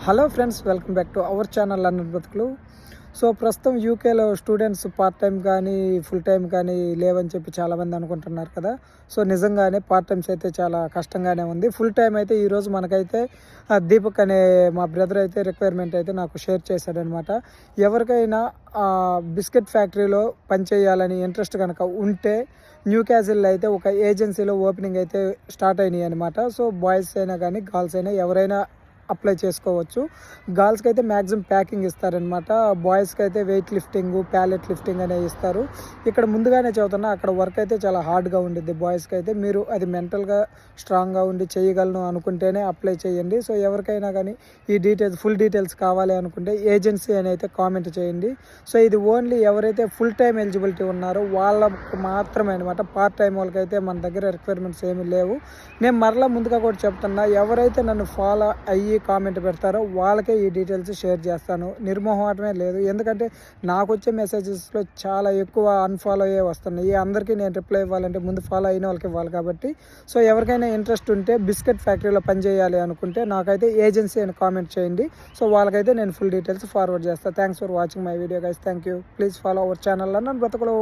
Hello friends, welcome back to our channel London బ్రతుకులు. So ప్రస్తుతం యూకేలో స్టూడెంట్స్ పార్ట్ టైం కానీ ఫుల్ టైం కానీ లేవని చెప్పి చాలామంది అనుకుంటున్నారు కదా. సో నిజంగానే పార్ట్ టైమ్స్ అయితే చాలా కష్టంగానే ఉంది. ఫుల్ టైం అయితే ఈరోజు మనకైతే దీపక్ అనే మా బ్రదర్ అయితే రిక్వైర్మెంట్ అయితే నాకు షేర్ చేశాడనమాట. ఎవరికైనా బిస్కెట్ ఫ్యాక్టరీలో పనిచేయాలని ఇంట్రెస్ట్ కనుక ఉంటే న్యూ క్యాజిల్లో అయితే ఒక ఏజెన్సీలో ఓపెనింగ్ అయితే స్టార్ట్ అయినాయి అనమాట. సో బాయ్స్ అయినా కానీ గర్ల్స్ అయినా ఎవరైనా అప్లై చేసుకోవచ్చు. గర్ల్స్కి అయితే మ్యాక్సిమం ప్యాకింగ్ ఇస్తారనమాట. బాయ్స్కి అయితే వెయిట్ లిఫ్టింగ్, ప్యాలెట్ లిఫ్టింగ్ అనేవి ఇస్తారు. ఇక్కడ ముందుగానే చదువుతున్నా అక్కడ వర్క్ అయితే చాలా హార్డ్గా ఉండిద్ది. బాయ్స్కి అయితే మీరు అది మెంటల్గా స్ట్రాంగ్గా ఉండి చేయగలను అనుకుంటేనే అప్లై చేయండి. సో ఎవరికైనా కానీ ఈ డీటెయిల్స్ ఫుల్ డీటెయిల్స్ కావాలి అనుకుంటే ఏజెన్సీ అని అయితే కామెంట్ చేయండి. సో ఇది ఓన్లీ ఎవరైతే ఫుల్ టైం ఎలిజిబిలిటీ ఉన్నారో వాళ్ళకు మాత్రమే అనమాట. పార్ట్ టైం వాళ్ళకైతే మన దగ్గర రిక్వైర్మెంట్స్ ఏమీ లేవు. నేను మరలా ముందుగా కూడా చెప్తున్నా, ఎవరైతే నన్ను ఫాలో అయ్యి కామెంట్ పెడతారో వాళ్ళకే ఈ డీటెయిల్స్ షేర్ చేస్తాను. నిర్మోహమాటమే లేదు. ఎందుకంటే నాకు వచ్చే మెసేజెస్లో చాలా ఎక్కువ అన్ఫాలో అయ్యే వస్తున్నాయి. అందరికీ నేను రిప్లై ఇవ్వాలంటే ముందు ఫాలో అయిన వాళ్ళకి ఇవ్వాలి కాబట్టి. సో ఎవరికైనా ఇంట్రెస్ట్ ఉంటే బిస్కెట్ ఫ్యాక్టరీలో పనిచేయాలి అనుకుంటే నాకైతే ఏజెన్సీ అని కామెంట్ చేయండి. సో వాళ్ళకైతే నేను ఫుల్ డీటెయిల్స్ ఫార్వర్డ్ చేస్తాను. Thanks for watching my video guys. Thank you. Please follow our channel London బ్రతుకులు.